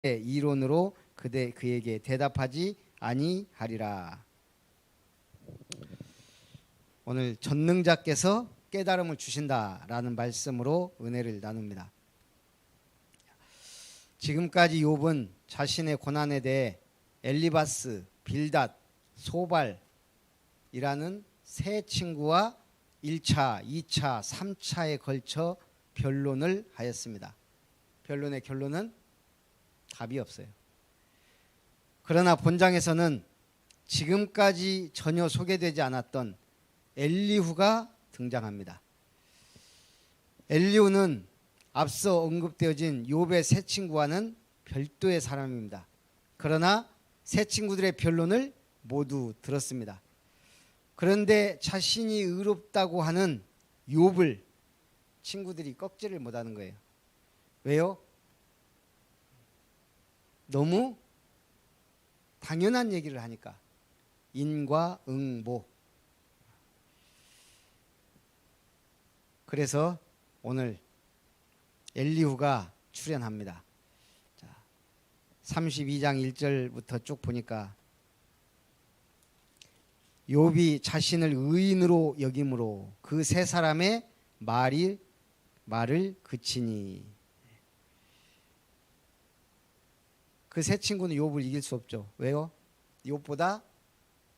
이론으로 그에게 대답하지 아니하리라. 오늘 전능자께서 깨달음을 주신다라는 말씀으로 은혜를 나눕니다. 지금까지 욥은 자신의 고난에 대해 엘리바스, 빌닷, 소발이라는 세 친구와 1차, 2차, 3차에 걸쳐 변론을 하였습니다. 변론의 결론은 답이 없어요. 그러나 본장에서는 지금까지 전혀 소개되지 않았던 엘리후가 등장합니다. 엘리후는 앞서 언급되어진 욥의 세 친구와는 별도의 사람입니다. 그러나 세 친구들의 변론을 모두 들었습니다. 그런데 자신이 의롭다고 하는 욥을 친구들이 꺾지를 못하는 거예요. 왜요? 너무 당연한 얘기를 하니까. 인과응보. 그래서 오늘 엘리후가 출연합니다. 32장 1절부터 쭉 보니까 욥이 자신을 의인으로 여김으로 그 세 사람의 말을 그치니. 그 세 친구는 욥을 이길 수 없죠. 왜요? 욥보다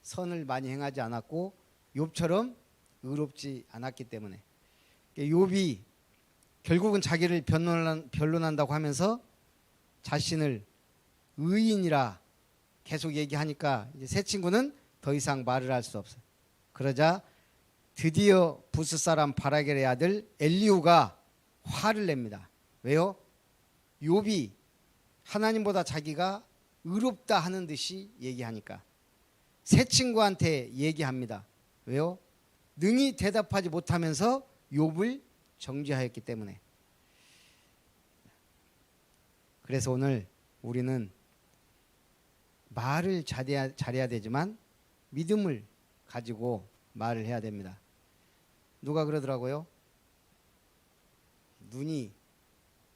선을 많이 행하지 않았고 욥처럼 의롭지 않았기 때문에. 욥이 결국은 자기를 변론한다고 하면서 자신을 의인이라 계속 얘기하니까 이제 세 친구는 더 이상 말을 할 수 없어요. 그러자 드디어 부스 사람 바라겔의 아들 엘리후가 화를 냅니다. 왜요? 욥이 하나님보다 자기가 의롭다 하는 듯이 얘기하니까 세 친구한테 얘기합니다. 왜요? 능히 대답하지 못하면서 욥을 정죄하였기 때문에. 그래서 오늘 우리는 말을 잘해야 되지만 믿음을 가지고 말을 해야 됩니다. 누가 그러더라고요? 눈이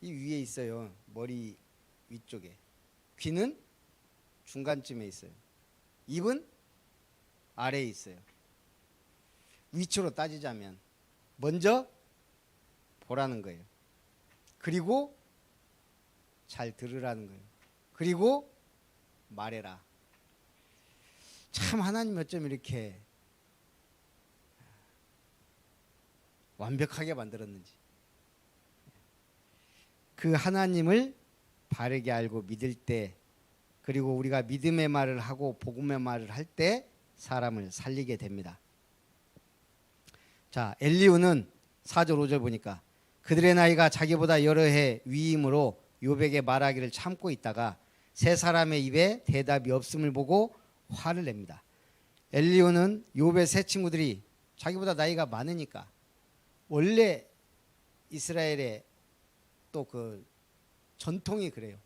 이 위에 있어요. 머리 위쪽에. 귀는 중간쯤에 있어요. 입은 아래에 있어요. 위치로 따지자면 먼저 보라는 거예요. 그리고 잘 들으라는 거예요. 그리고 말해라. 참 하나님 어쩜 이렇게 완벽하게 만들었는지. 그 하나님을 바르게 알고 믿을 때, 그리고 우리가 믿음의 말을 하고 복음의 말을 할 때 사람을 살리게 됩니다. 자, 엘리후는 4절 5절 보니까 그들의 나이가 자기보다 여러 해 위이므로 욥에게 말하기를 참고 있다가 세 사람의 입에 대답이 없음을 보고 화를 냅니다. 엘리후는 욥의 세 친구들이 자기보다 나이가 많으니까, 원래 이스라엘의 또 그 전통이 그래요.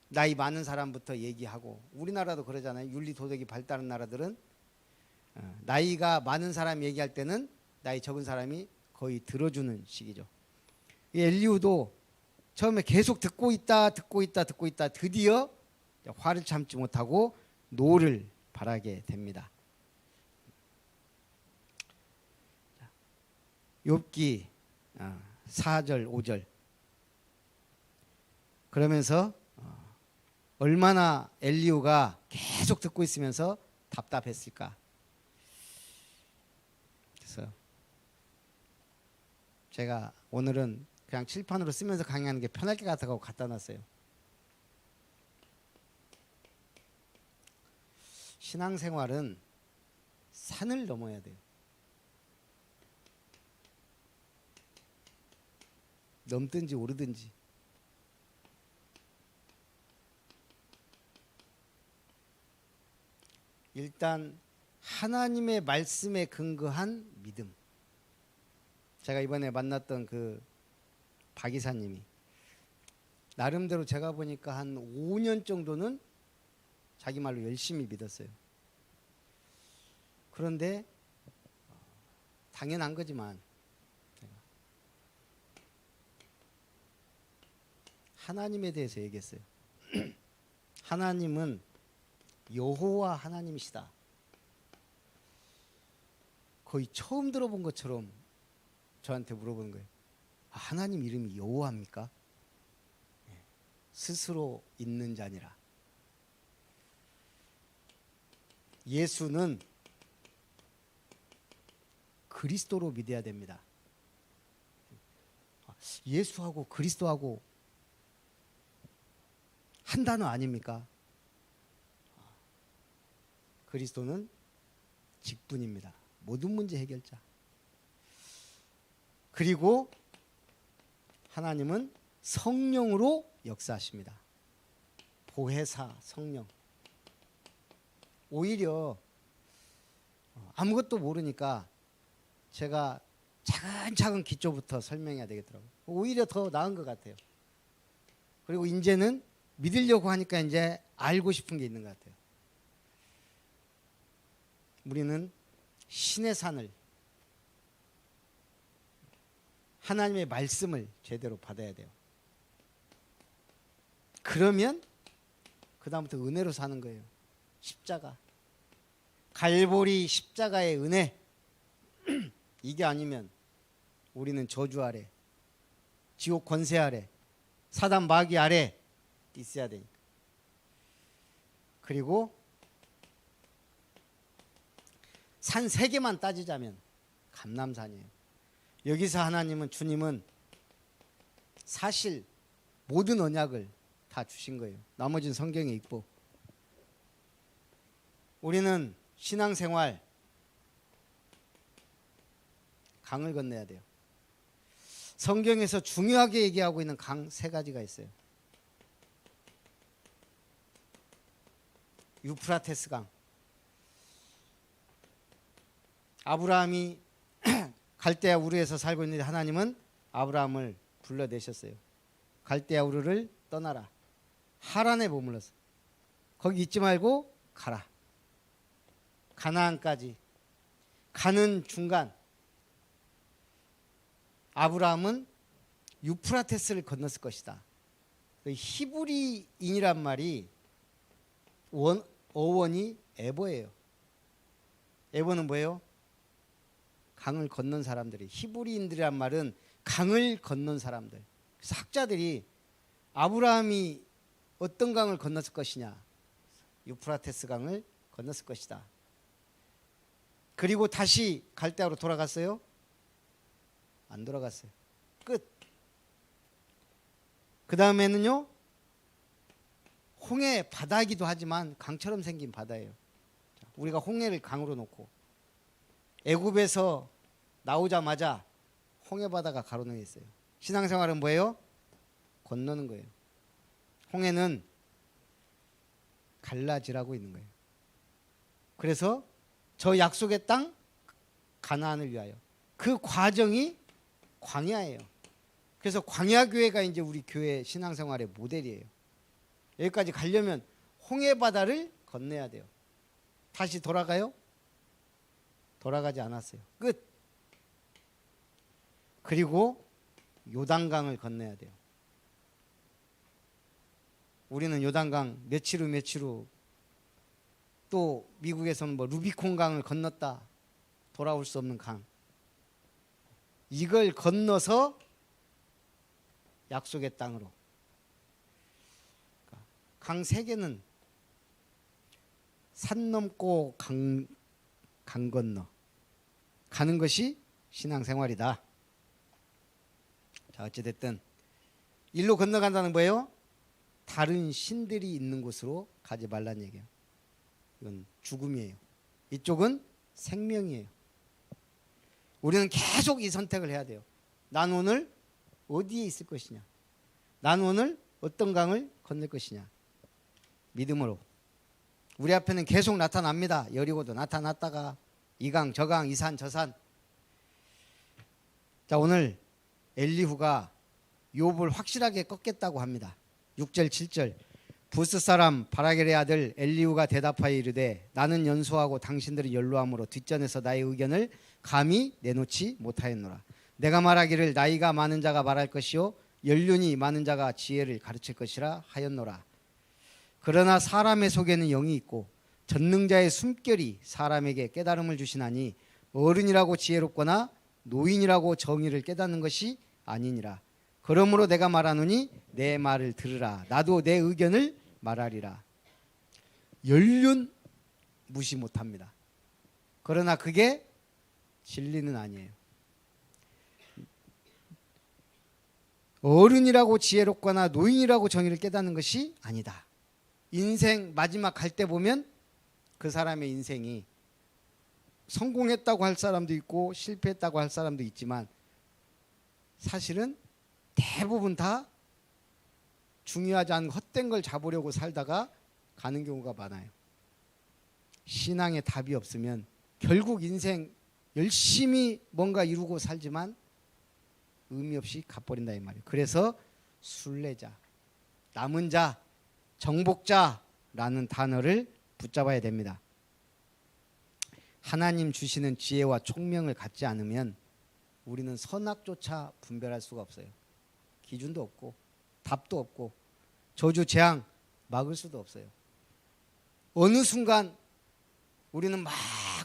나이 많은 사람부터 얘기하고, 우리나라도 그러잖아요. 윤리 도덕이 발달한 나라들은 나이가 많은 사람 얘기할 때는 나이 적은 사람이 거의 들어주는 식이죠. 엘리후도 처음에 계속 듣고 있다 드디어 화를 참지 못하고 노를 바라게 됩니다. 욥기 4절 5절. 그러면서 얼마나 엘리후가 계속 듣고 있으면서 답답했을까. 그래서 제가 오늘은 그냥 칠판으로 쓰면서 강의하는 게 편할 것 같아서 갖다 놨어요. 신앙생활은 산을 넘어야 돼요. 넘든지 오르든지. 일단 하나님의 말씀에 근거한 믿음. 제가 이번에 만났던 그 박 이사님이 나름대로 제가 보니까 한 5년 정도는 자기 말로 열심히 믿었어요. 그런데 당연한 거지만 하나님에 대해서 얘기했어요. 하나님은 여호와 하나님이시다. 거의 처음 들어본 것처럼 저한테 물어보는 거예요. 아, 하나님 이름이 여호와입니까? 스스로 있는 자니라. 예수는 그리스도로 믿어야 됩니다. 예수하고 그리스도하고 한 단어 아닙니까? 그리스도는 직분입니다. 모든 문제 해결자. 그리고 하나님은 성령으로 역사하십니다. 보혜사 성령. 오히려 아무것도 모르니까 제가 차근차근 기초부터 설명해야 되겠더라고요. 오히려 더 나은 것 같아요. 그리고 이제는 믿으려고 하니까 이제 알고 싶은 게 있는 것 같아요. 우리는 신의 산을, 하나님의 말씀을 제대로 받아야 돼요. 그러면 그 다음부터 은혜로 사는 거예요. 십자가, 갈보리 십자가의 은혜. 이게 아니면 우리는 저주 아래, 지옥 권세 아래, 사단 마귀 아래 있어야 되니까. 그리고 산 3개만 따지자면 감람산이에요. 여기서 하나님은, 주님은 사실 모든 언약을 다 주신 거예요. 나머지는 성경에 있고. 우리는 신앙생활 강을 건너야 돼요. 성경에서 중요하게 얘기하고 있는 강 3가지가 있어요. 유프라테스 강. 아브라함이 갈대아 우르에서 살고 있는데 하나님은 아브라함을 불러내셨어요. 갈대아 우르를 떠나라. 하란에 머물렀어. 거기 있지 말고 가라. 가나안까지 가는 중간 아브라함은 유프라테스를 건넜을 것이다. 히브리인이란 말이 어원이 에버예요. 에버는 뭐예요? 강을 건넌 사람들이. 히브리인들이란 말은 강을 건넌 사람들. 그래서 학자들이 아브라함이 어떤 강을 건넜을 것이냐? 유프라테스 강을 건넜을 것이다. 그리고 다시 갈대아로 돌아갔어요? 안 돌아갔어요. 끝. 그 다음에는요, 홍해 바다이기도 하지만 강처럼 생긴 바다예요. 우리가 홍해를 강으로 놓고 애굽에서 나오자마자 홍해 바다가 가로등에 있어요. 신앙생활은 뭐예요? 건너는 거예요. 홍해는 갈라지라고 있는 거예요. 그래서 저 약속의 땅 가나안을 위하여, 그 과정이 광야예요. 그래서 광야교회가 이제 우리 교회 신앙생활의 모델이에요. 여기까지 가려면 홍해 바다를 건너야 돼요. 다시 돌아가요? 돌아가지 않았어요. 끝. 그리고 요단강을 건너야 돼요. 우리는 요단강 며칠 후 또 미국에서는 뭐 루비콘강을 건넜다. 돌아올 수 없는 강. 이걸 건너서 약속의 땅으로. 강 3개는 산 넘고 강 건너 가는 것이 신앙생활이다. 자, 어찌됐든 일로 건너간다는 거예요. 다른 신들이 있는 곳으로 가지 말라는 얘기예요. 이건 죽음이에요. 이쪽은 생명이에요. 우리는 계속 이 선택을 해야 돼요. 난 오늘 어디에 있을 것이냐? 난 오늘 어떤 강을 건널 것이냐? 믿음으로. 우리 앞에는 계속 나타납니다. 여리고도 나타났다가 이 강, 저 강, 이 산, 저 산. 자, 오늘 엘리후가 욥을 확실하게 꺾겠다고 합니다. 6절 7절. 부스 사람 바라겔의 아들 엘리후가 대답하여 이르되 나는 연소하고 당신들이 연로함으로 뒷전에서 나의 의견을 감히 내놓지 못하였노라. 내가 말하기를 나이가 많은 자가 말할 것이요 연륜이 많은 자가 지혜를 가르칠 것이라 하였노라. 그러나 사람의 속에는 영이 있고 전능자의 숨결이 사람에게 깨달음을 주시나니 어른이라고 지혜롭거나 노인이라고 정의를 깨닫는 것이 아니니라. 그러므로 내가 말하노니 내 말을 들으라. 나도 내 의견을 말하리라. 연륜 무시 못합니다. 그러나 그게 진리는 아니에요. 어른이라고 지혜롭거나 노인이라고 정의를 깨닫는 것이 아니다. 인생 마지막 갈 때 보면 그 사람의 인생이 성공했다고 할 사람도 있고 실패했다고 할 사람도 있지만 사실은 대부분 다 중요하지 않은 헛된 걸 잡으려고 살다가 가는 경우가 많아요. 신앙에 답이 없으면 결국 인생 열심히 뭔가 이루고 살지만 의미 없이 가버린다 이 말이에요. 그래서 순례자, 남은 자, 정복자라는 단어를 붙잡아야 됩니다. 하나님 주시는 지혜와 총명을 갖지 않으면 우리는 선악조차 분별할 수가 없어요. 기준도 없고 답도 없고 저주 재앙 막을 수도 없어요. 어느 순간 우리는 막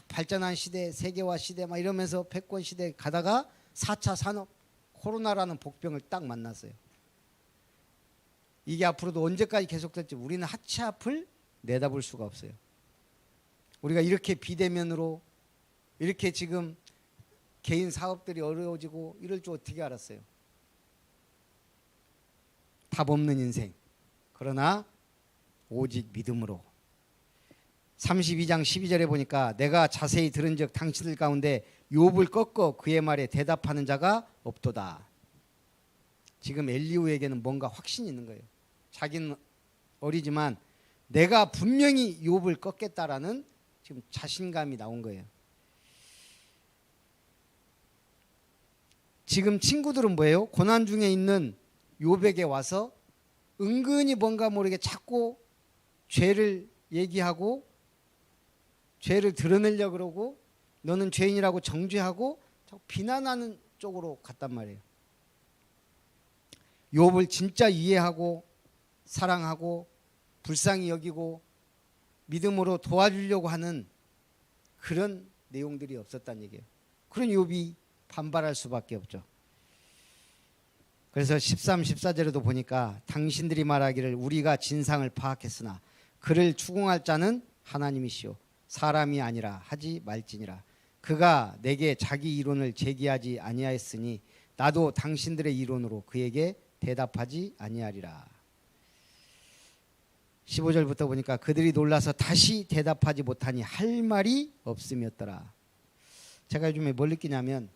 발전한 시대, 세계화 시대 막 이러면서 패권 시대에 가다가 4차 산업 코로나라는 복병을 딱 만났어요. 이게 앞으로도 언제까지 계속될지 우리는 하치 앞을 내다볼 수가 없어요. 우리가 이렇게 비대면으로 이렇게 지금 개인 사업들이 어려워지고 이럴 줄 어떻게 알았어요? 답 없는 인생. 그러나 오직 믿음으로. 32장 12절에 보니까 내가 자세히 들은즉 당신들 가운데 욥을 꺾어 그의 말에 대답하는 자가 없도다. 지금 엘리후에게는 뭔가 확신이 있는 거예요. 자기는 어리지만 내가 분명히 욥을 꺾겠다라는 지금 자신감이 나온 거예요. 지금 친구들은 뭐예요? 고난 중에 있는 욥에게 와서 은근히 뭔가 모르게 자꾸 죄를 얘기하고 죄를 드러내려고 그러고 너는 죄인이라고 정죄하고 자꾸 비난하는 쪽으로 갔단 말이에요. 욥을 진짜 이해하고 사랑하고 불쌍히 여기고 믿음으로 도와주려고 하는 그런 내용들이 없었다는 얘기예요. 그런 욥이 반발할 수밖에 없죠. 그래서 13, 14절에도 보니까 당신들이 말하기를 우리가 진상을 파악했으나 그를 추궁할 자는 하나님이시오. 사람이 아니라 하지 말지니라. 그가 내게 자기 이론을 제기하지 아니하였으니 나도 당신들의 이론으로 그에게 대답하지 아니하리라. 15절부터 보니까 그들이 놀라서 다시 대답하지 못하니 할 말이 없음이었더라. 제가 요즘에 뭘 느끼냐면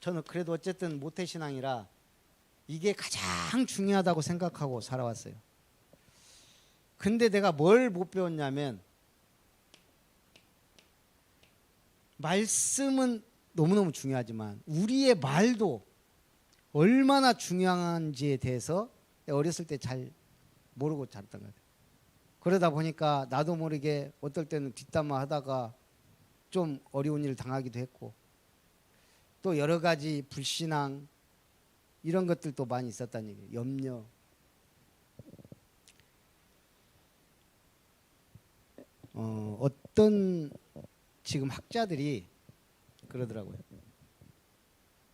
저는 그래도 어쨌든 모태신앙이라 이게 가장 중요하다고 생각하고 살아왔어요. 근데 내가 뭘 못 배웠냐면 말씀은 너무너무 중요하지만 우리의 말도 얼마나 중요한지에 대해서 어렸을 때 잘 모르고 자랐던 것 같아요. 그러다 보니까 나도 모르게 어떨 때는 뒷담화 하다가 좀 어려운 일을 당하기도 했고 또 여러 가지 불신앙 이런 것들도 많이 있었다는 얘기예요. 염려. 어떤 지금 학자들이 그러더라고요.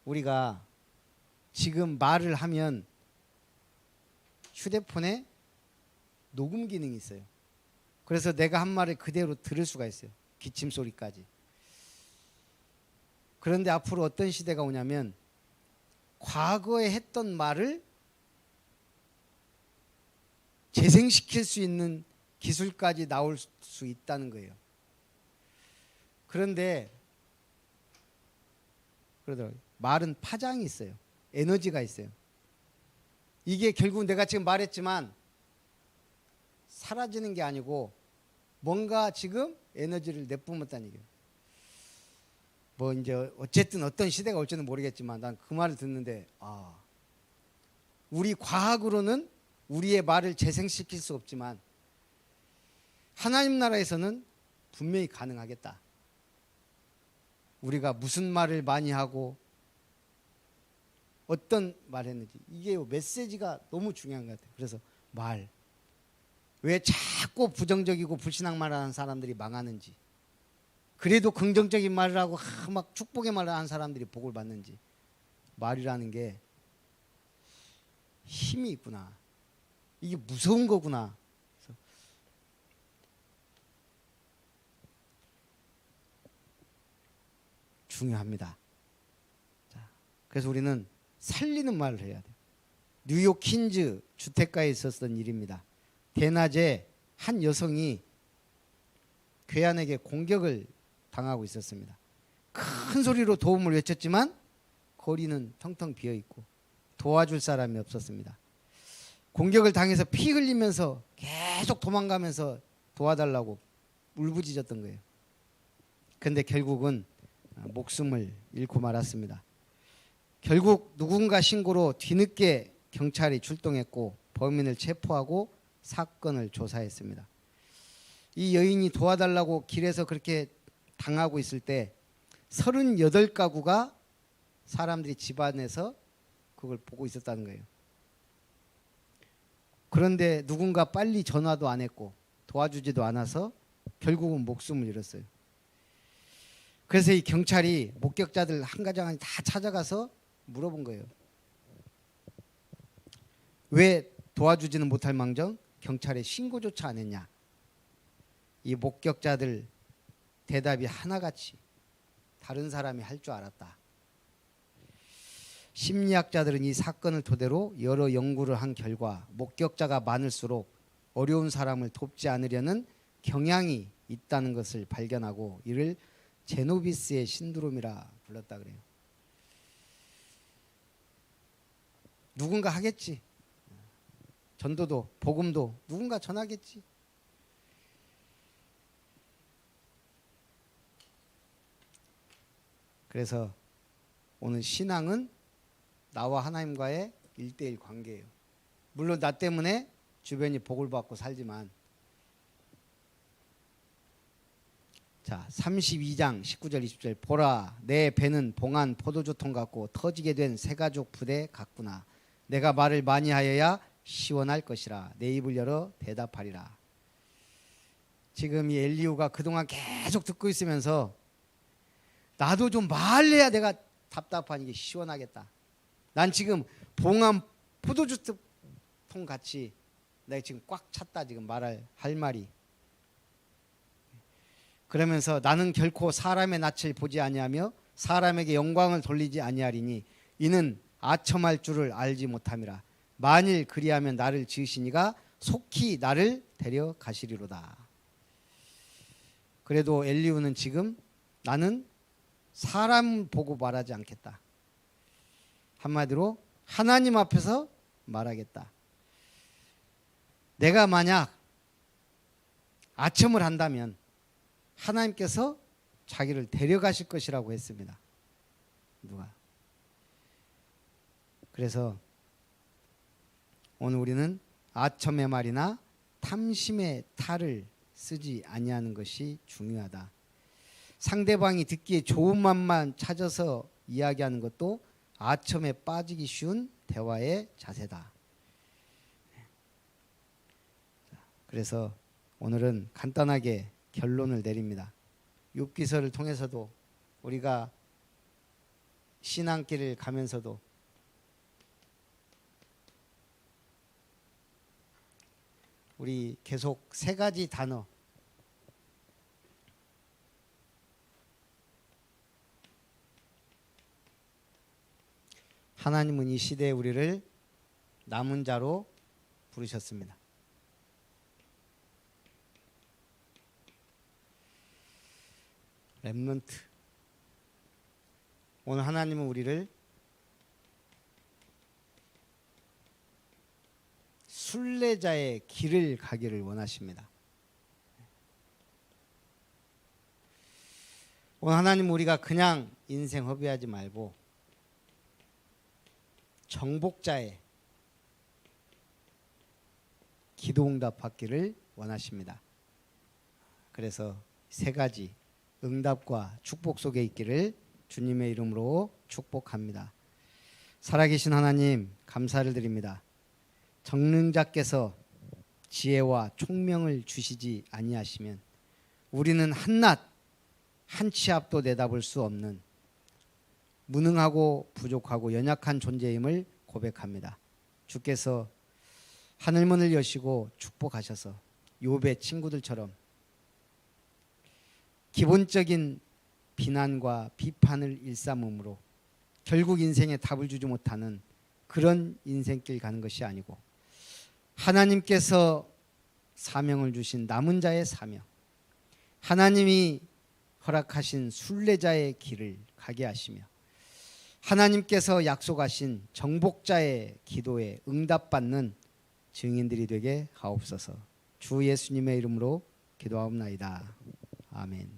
우리가 지금 말을 하면 휴대폰에 녹음 기능이 있어요. 그래서 내가 한 말을 그대로 들을 수가 있어요. 기침 소리까지. 그런데 앞으로 어떤 시대가 오냐면 과거에 했던 말을 재생시킬 수 있는 기술까지 나올 수 있다는 거예요. 그런데 그러더라고요. 말은 파장이 있어요. 에너지가 있어요. 이게 결국 내가 지금 말했지만 사라지는 게 아니고 뭔가 지금 에너지를 내뿜었다는 얘기예요. 뭐 이제 어쨌든 어떤 시대가 올지는 모르겠지만 난 그 말을 듣는데 우리 과학으로는 우리의 말을 재생시킬 수 없지만 하나님 나라에서는 분명히 가능하겠다. 우리가 무슨 말을 많이 하고 어떤 말 했는지 이게 메시지가 너무 중요한 것 같아요. 그래서 말. 왜 자꾸 부정적이고 불신앙 말을 하는 사람들이 망하는지, 그래도 긍정적인 말을 하고 막 축복의 말을 하는 사람들이 복을 받는지. 말이라는 게 힘이 있구나. 이게 무서운 거구나. 중요합니다. 자, 그래서 우리는 살리는 말을 해야 돼요. 뉴욕 퀸즈 주택가에 있었던 일입니다. 대낮에 한 여성이 괴한에게 공격을 당하고 있었습니다. 큰 소리로 도움을 외쳤지만 거리는 텅텅 비어 있고 도와줄 사람이 없었습니다. 공격을 당해서 피 흘리면서 계속 도망가면서 도와달라고 울부짖었던 거예요. 그런데 결국은 목숨을 잃고 말았습니다. 결국 누군가 신고로 뒤늦게 경찰이 출동했고 범인을 체포하고 사건을 조사했습니다. 이 여인이 도와달라고 길에서 그렇게 당하고 있을 때 38가구가 사람들이 집안에서 그걸 보고 있었다는 거예요. 그런데 누군가 빨리 전화도 안 했고 도와주지도 않아서 결국은 목숨을 잃었어요. 그래서 이 경찰이 목격자들 한 가정 다 찾아가서 물어본 거예요. 왜 도와주지는 못할 망정 경찰에 신고조차 안 했냐. 이 목격자들 대답이 하나같이 다른 사람이 할 줄 알았다. 심리학자들은 이 사건을 토대로 여러 연구를 한 결과 목격자가 많을수록 어려운 사람을 돕지 않으려는 경향이 있다는 것을 발견하고 이를 제노비스의 신드롬이라 불렀다 그래요. 누군가 하겠지. 전도도 복음도 누군가 전하겠지. 그래서 오늘 신앙은 나와 하나님과의 1:1 관계예요. 물론 나 때문에 주변이 복을 받고 살지만, 자 32장 19절 20절 보라 내 배는 봉한 포도주통 같고 터지게 된 새가죽 부대 같구나. 내가 말을 많이 하여야 시원할 것이라. 내 입을 열어 대답하리라. 지금 이 엘리후가 그동안 계속 듣고 있으면서 나도 좀 말해야 내가 답답한 이게 시원하겠다. 난 지금 봉한 포도주통 같이 내가 지금 꽉 찼다. 지금 말할 할 말이. 그러면서 나는 결코 사람의 낯을 보지 아니하며 사람에게 영광을 돌리지 아니하리니 이는 아첨할 줄을 알지 못함이라. 만일 그리하면 나를 지으시니가 속히 나를 데려가시리로다. 그래도 엘리후는 지금 나는 사람 보고 말하지 않겠다. 한마디로 하나님 앞에서 말하겠다. 내가 만약 아첨을 한다면 하나님께서 자기를 데려가실 것이라고 했습니다. 누가? 그래서 오늘 우리는 아첨의 말이나 탐심의 탈을 쓰지 아니하는 것이 중요하다. 상대방이 듣기에 좋은 말만 찾아서 이야기하는 것도 아첨에 빠지기 쉬운 대화의 자세다. 그래서 오늘은 간단하게 결론을 내립니다. 욥기서를 통해서도 우리가 신앙길을 가면서도 우리 계속 3가지 단어 하나님은 이 시대에 우리를 남은 자로 부르셨습니다. 렘넌트. 오늘 하나님은 우리를 순례자의 길을 가기를 원하십니다. 오늘 하나님은 우리가 그냥 인생 허비하지 말고 정복자의 기도응답 받기를 원하십니다. 그래서 3가지 응답과 축복 속에 있기를 주님의 이름으로 축복합니다. 살아계신 하나님 감사를 드립니다. 정능자께서 지혜와 총명을 주시지 아니하시면 우리는 한낱 한 치 앞도 내다볼 수 없는 무능하고 부족하고 연약한 존재임을 고백합니다. 주께서 하늘문을 여시고 축복하셔서 욥의 친구들처럼 기본적인 비난과 비판을 일삼음으로 결국 인생에 답을 주지 못하는 그런 인생길 가는 것이 아니고 하나님께서 사명을 주신 남은 자의 사명, 하나님이 허락하신 순례자의 길을 가게 하시며 하나님께서 약속하신 정복자의 기도에 응답받는 증인들이 되게 하옵소서. 주 예수님의 이름으로 기도하옵나이다. 아멘.